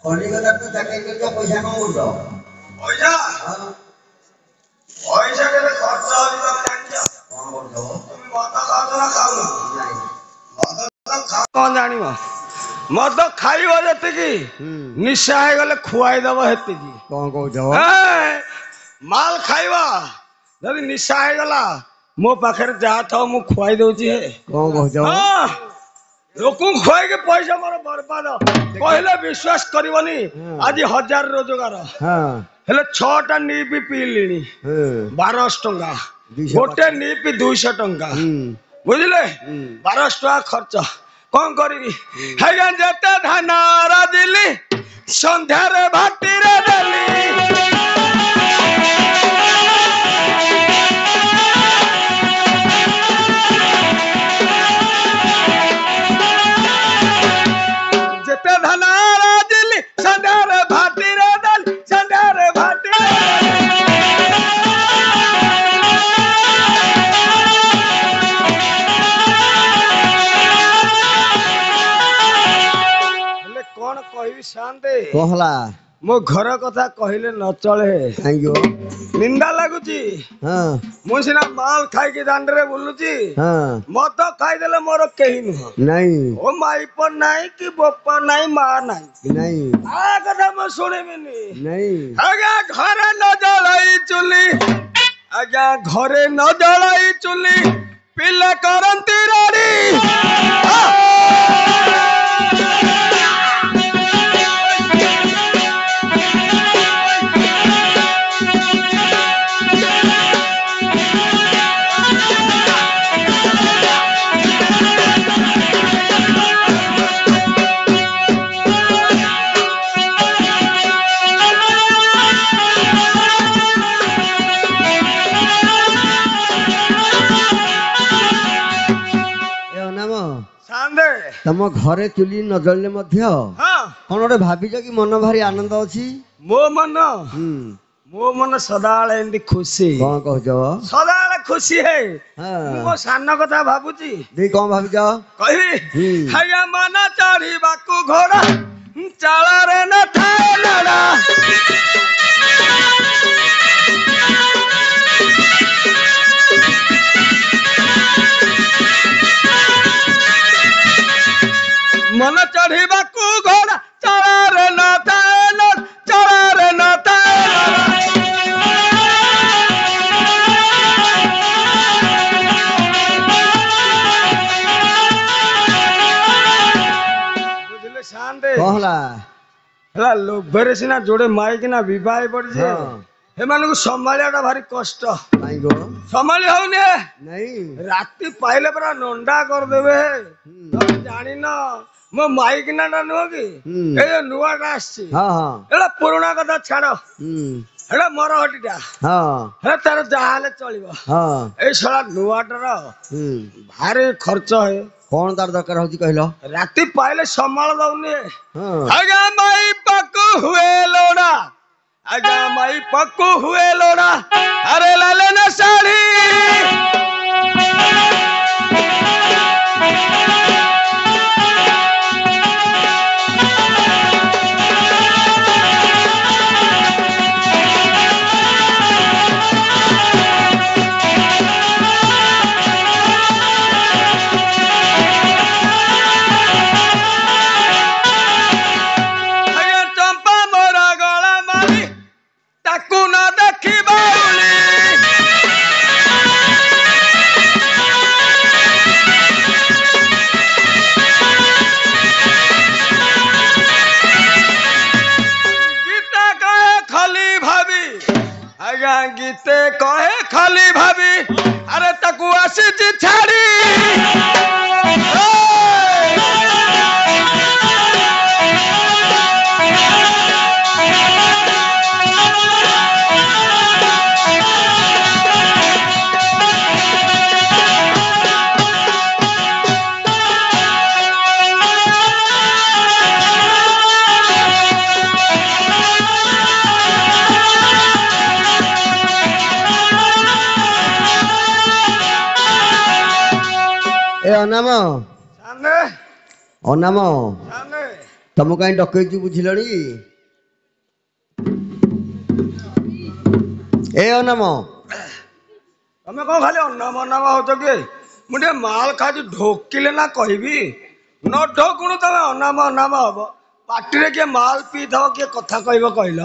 कलिकता तो चाकरी करके पैसा कौन उठो पैसा पैसा के खर्च होली तो जानिଛ कौन उठो तुम मद खाओ ना खाओ नहीं मद तो खाओ कौन जानिबो मद खाइबो जतिकी निशा हे गले खुआई दबो हेतिकी कौन को उठो माल खाइबो ଯଦି ନିଶା ହେଇଗଲା ମୋ ପାଖରେ ଯାହା ଥାଉ ମୁଁ ଖୁଆଇ ଦଉଛି ହେ କଣ କହୁଛ? ହଁ ଲୋକଙ୍କୁ ଖୁଆଇକି ପଇସା ମୋର ବର୍ବାଦ କହିଲେ ବିଶ୍ୱାସ କରିବନି। ଆଜି 1000 ରୋଜଗାର ହଁ ହେଲେ 6ଟା ନିପି ପିଇଲିଣି 1200 ଟଙ୍କା ଗୋଟେ ନିପି 200 ଟଙ୍କା ବୁଝିଲେ 1200 ଟଙ୍କା ଖର୍ଚ୍ଚ କଣ କରିବି ଆଜ୍ଞା ଯେତେ ଧାନ ରାଜିଲି ସନ୍ଧ୍ୟାରେ ଭାଟିରେ ଦେଲି ଯେତେ ଧାନ ରାଜିଲି ସନ୍ଧ୍ୟାରେ ଭାଟିରେ ଦେଲି ସନ୍ଧ୍ୟାରେ ଭାଟିରେ ହେଲେ କଣ କହିବି ଶାନ୍ତେ କଣ ହେଲା? ମୋ ଘର କଥା କହିଲେ ନ ଚଳେ କାହିଁକି? ନିନ୍ଦା ଲାଗୁଛି। ହଁ ମୁଁ ସିନା ମାଲ ଖାଇକି ଦାଣ୍ଡରେ ବୁଲୁଛି ହଁ ମଦ ଖାଇଦେଲେ ମୋର କେହି ନୁହଁ ନାଇଁ ଓ ମାଇପ ନାହିଁ କି ବୋପା ନାହିଁ ମା ନାହିଁ ନାଇଁ ଆ କଥା ମୁଁ ଶୁଣିବିନି ନାଇଁ ଆଜ୍ଞା ଘରେ ନ ଜଳାଇ ଚୁଲି ଆଜ୍ଞା ଘରେ ନ ଜଳାଇ ଚୁଲି ପିଲା କରନ୍ତି ରଡ଼ି ଏ ଅନାମ ସାନ୍ଦେ ତମ ଘରେ ଚୁଲି ନ ଜଳିଲେ ମଧ୍ୟ ହଁ କଣ ଗୋଟେ ଭାବିଛ କି ମନ ଭାରି ଆନନ୍ଦ ଅଛି? ମୋ ମନ ସଦାବେଳେ ଏମିତି ଖୁସି କଣ କହୁଛ? ସଦାବେଳେ ଖୁସି ହେ ହଁ ମୁଁ ମୋ ସାନ କଥା ଭାବୁଛି ଦେଇ କଣ ଭାବିଛ? କହିବି ଆଜ୍ଞା ମନ ଚଢିବାକୁ ଘୋଡା ଚାଳରେ ନଥାଏ ନଡା ମନ ଚଢିବାକୁ ଘୋଡା ଚାଳରେ ନଥାଏ ନଡା ଚାଳରେ ନଥାଏ ବୁଝିଲେ ଶାନ୍ତେ କଣ ହେଲା? ହେଲା ଲୋଭରେ ସିନା ଯୋଡେ ମାଇକିନା ବିବାହ ପଡିଛି ହଁ ଏମାନଙ୍କୁ ସମ୍ଭାଳିବା ଟା ଭାରି କଷ୍ଟ କାହିଁକି ଗୋ? ସମ୍ଭାଳି ହଉନି ନାଇଁ ରାତି ପାଇଲେ ପରା ନଣ୍ଡା କରିଦେବେ ତମେ ଜାଣିନ ମୋ ମାଇକିନା ଟା ନୁହଁ କି ଏଇ ଯୋଉ ନୂଆଟା ଆସିଛି ହଁ ହଁ ଏଇଟା ପୁରୁଣା କଥା ଛାଡ ଏଇଟା ମରହଟିଟା ହଁ ହେ ତାର ଯାହା ହେଲେ ଚଳିବ ହଁ ଏଇ ଶଳା ନୂଆଟାର ଭାରି ଖର୍ଚ୍ଚ ହେ କଣ ତାର ଦରକାର ହଉଛି କହିଲ? ରାତି ପାଇଲେ ସମ୍ଭାଳ ଦଉନି ହଁ ଆଜ୍ଞା ମାଇ ପାକୁ ହୁଏ ଲୋଡା ଆଜ୍ଞା ମାଇ ପାକୁ ହୁଏ ଲୋଡା ଆରେ ଲାଲେ ନା ଶାଢୀ ଆଜ୍ଞା ଚମ୍ପା ମୋର ଗଳା ମାରି ତାକୁ ନ ଦେଖିବା ଗୀତ କହେ ଖାଲି ଭାବି ଆଜ୍ଞା ଗୀତେ କହେ ଖାଲି ଭାବି ଆରେ ତାକୁ ଆସିଛି ଛାଡି ଏ ଅନାମ ସାମନେ ଅନାମ ସାମନେ ତମକୁ କାହିଁ ଡକେଇଛୁ ବୁଝିଲଣି? ଏ ଅନାମ ତମେ କଣ ଖାଲି ଅନାମ ଅନାମ ହଉଛ କି ମୁଁ ଟିକେ ମାଲ ଖାଉଛି ଢୋକିଲେ ନା କହିବି ନ ଢୋକୁଣୁ ତମେ ଅନାମ ଅନାମ ହବ ପାଟିରେ କିଏ ମାଲ ପିଇଥବ କିଏ କଥା କହିବ କହିଲ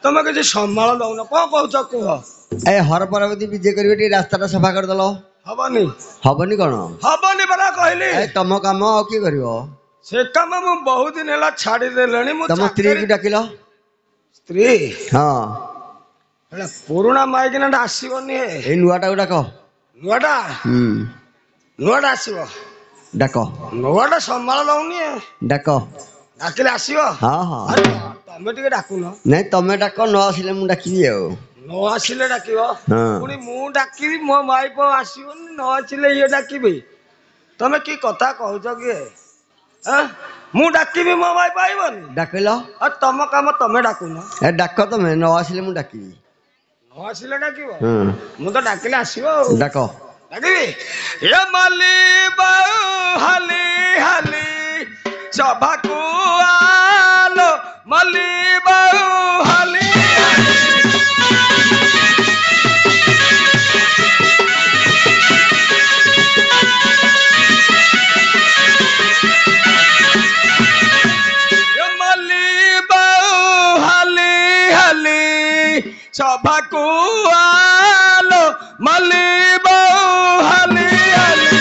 ତମେ କିଛି ସମ୍ଭାଳ ଦଉନ କଣ କହୁଛ କୁହ ए हर परबती विजय करिवे टी रास्ता सफा कर दलो हबनी हबनी कोन हबनी बड़ा कहली ए तम काम आ की करिवो से काम मु बहुत दिन हला छाड़ी देलणी मु तम स्त्री की डाकिलो स्त्री हां हेला पुराना माइकिना आसीबनी ए नुआटा डाको नुआटा नुआटा आसीबो डाको नुआटा संभाळ लउनी डाको डाकिले आसीबो हां हां तमे टिके डाकुनो नहीं तमे डाको न आसिले मु डाकिबी आ न आसिले डाकिबो हां पुनी मु डाकिबी मो माई पो आसीबनी न आसिले ये डाकिबी तमे की कथा कहउछ के हां मु डाकिबी मो माई पाइबनी डाकिलो आ तम काम तमे डाकुनो ए डाको तमे न आसिले मु डाकिबी न आसिले डाकिबो हां मु तो डाकिले आसीबो डाको डाकिबी ए माली बाऊ हाली हाली सभा को आलो माली बाऊ हाली सभा को आलो मली बहु हली हली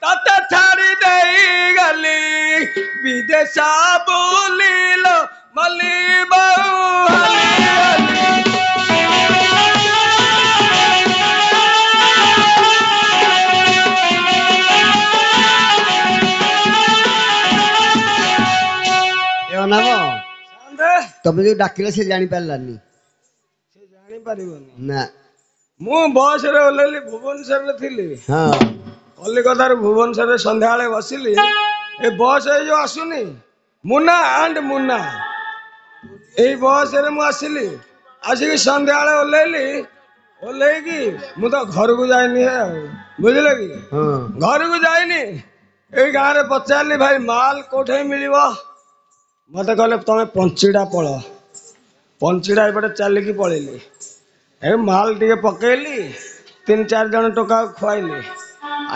तत छाड़ी देई गली विदेशा बोलिलो मली बहु हली हली ए नाम सांदे तमे जो डाकिले से जानि पारलानी से जानि परिबनी ना मु बस रे ओलेली भुवनेश्वर रे थिली हां कलिकता रे भुवनेश्वर रे संध्या बेले बसिली ए बस ए जो आसुनी मुन्ना एंड मुन्ना ए बस रे मु आसिली आसिकी संध्या बेले ओलेली ओलेकी मु तो घर को जाइनी है बुझले कि हां घर को जाइनी ए गाँ रे पचारली भाई माल कोठे मिलिबो मते कहले तमे पंचीडा पळ पंचीडा एपटे चलिकी पळेली ए माल टिके पकेली 3-4 जन टोका खुआइली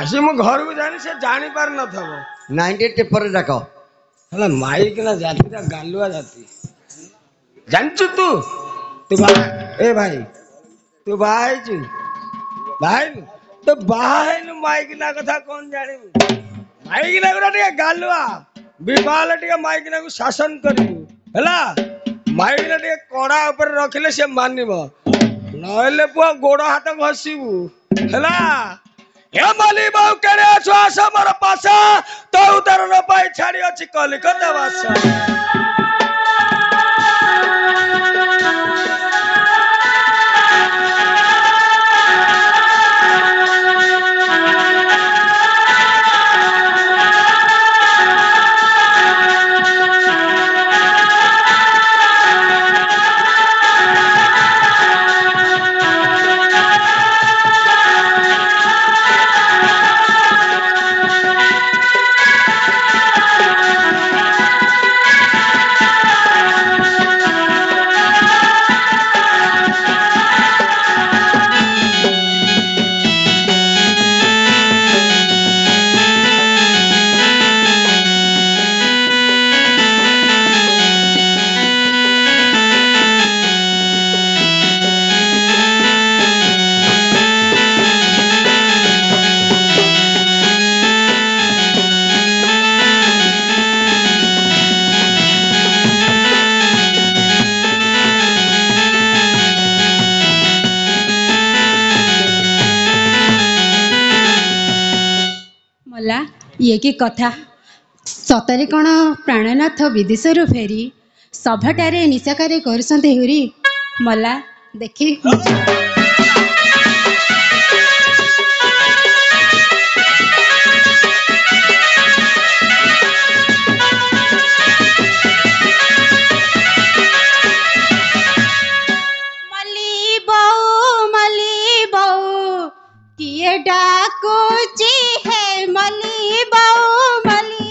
आसी मु घर को जानी से जानी पार न थबो 90 टेपर डाको हला माइक ना जाति ता गालुआ जाति जानछु तू ए भाई तू भाई छु भाई तो भाई न माइक ना कथा कोन जानी माइक ना गोटा टिके गालुआ विवाल टिके माइक ना को शासन करिबु हला माइक ना टिके कोड़ा ऊपर रखिले से मानिबो नहले पुआ गोड़ हाथ घसीबु हला हे माली बाऊ करे श्वास मोर पासा तो उतर न पाई छाड़ी अछि कलिकता वासा मला ये की कथा सतरे कण प्राणनाथ विदेशरू फेरी सभाटारे निशाकारे करसंते हुरी मला देखी मली बहु किए डाकुची है मली बहु मली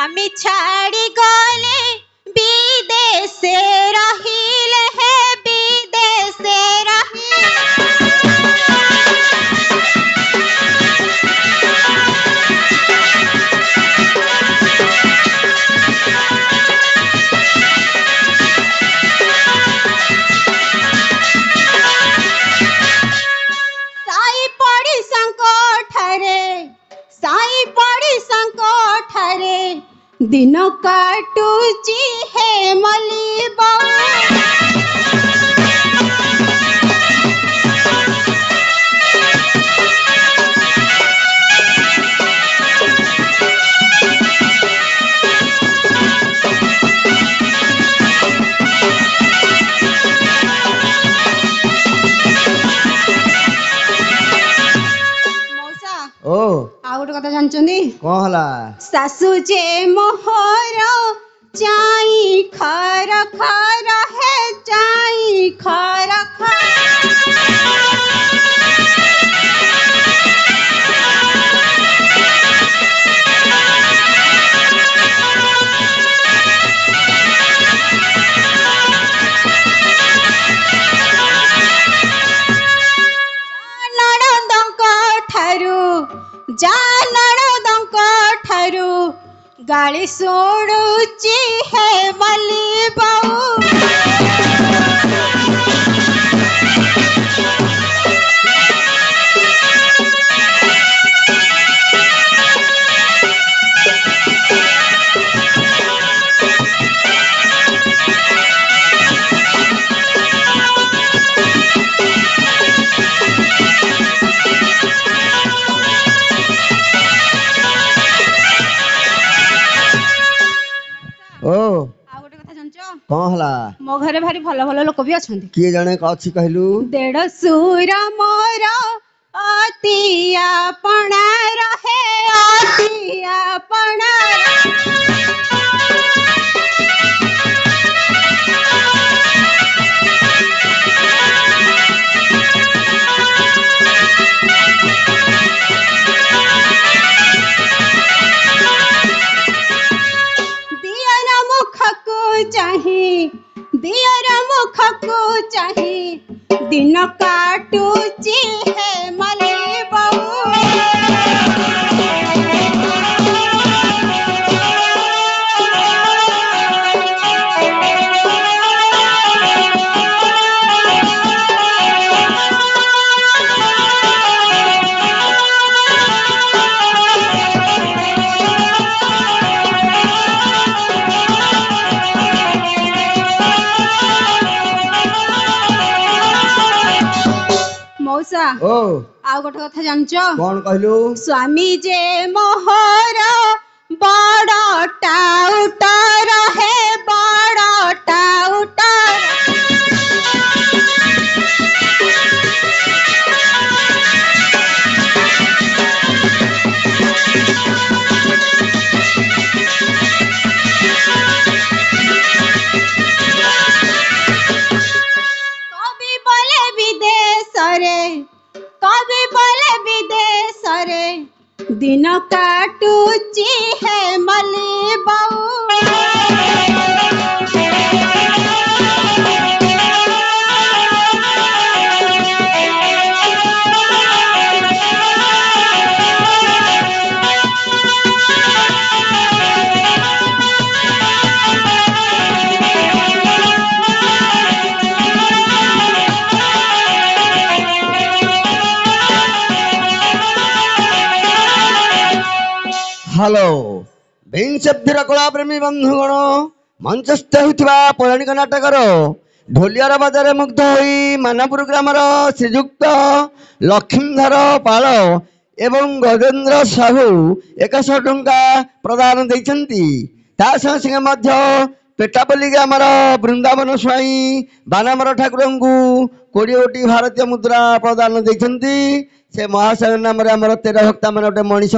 स्वामी छाड़ी गले विदेश रहिले हे विदेश साई पड़ी संकटरे साई पड़ी संकटरे दिन काटुची हे मली ओ ଆଉ ଗୋଟେ କଥା ଜାଣିଛନ୍ତି କଣ ହେଲା ଶାଶୁ ଯେ ମୋହର ଚାଇ ଖର ଖର ହେ ଚାଇ ଖର ନଣନ୍ଦଙ୍କ ଠାରୁ ଯା ନଣନ୍ଦଙ୍କ ଠାରୁ ଗାଳି ଶୁଣୁଛି ହେ ମଲି ବୋଉ ଓ ଆଉ ଗୋଟେ କଥା ଜାଣିଛ କଣ ହେଲା ମୋ ଘରେ ଭାରି ଭଲ ଭଲ ଲୋକ ବି ଅଛନ୍ତି କିଏ ଜଣେ ଅଛି କହିଲୁ ଦେଢ଼ଶୁର ମୋର ଅତି ଆପଣା ରହେ ଅତି ଆପଣା ଦିଅର ମୁଖକୁ ଚାହିଁ ଦିନ କାଟୁଛି ହେ ମଲି ମଉସା ଓ ଆଉ ଗୋଟେ କଥା ଜାଣିଛ କଣ କହିଲୁ ସ୍ୱାମୀ ଯେ ମୋହର ବଡ଼ ଟାଉଟର ହେ ବଡ଼ ଟାଉଟର कभी बोले विदेशरे दिन काटुची है मली हेलो विंशतिर कलाप्रेमी बंधुगण मंचस्थ होता पौराणिक नाटकर ढोलियार बाजार मुग्ध होई मानपुर ग्रामर श्रीजुक्त लक्ष्मीधर पाल एवं गजेन्द्र साहू 100 टंका प्रदान देइछन्ति ता संगे मध्य पेटापल्ली ग्रामर वृंदावन स्वाई बानामर ठाकुर को 20 भारतीय मुद्रा प्रदान देइछन्ति से महाशय नाम 13 भक्ता मान गोटे मनीष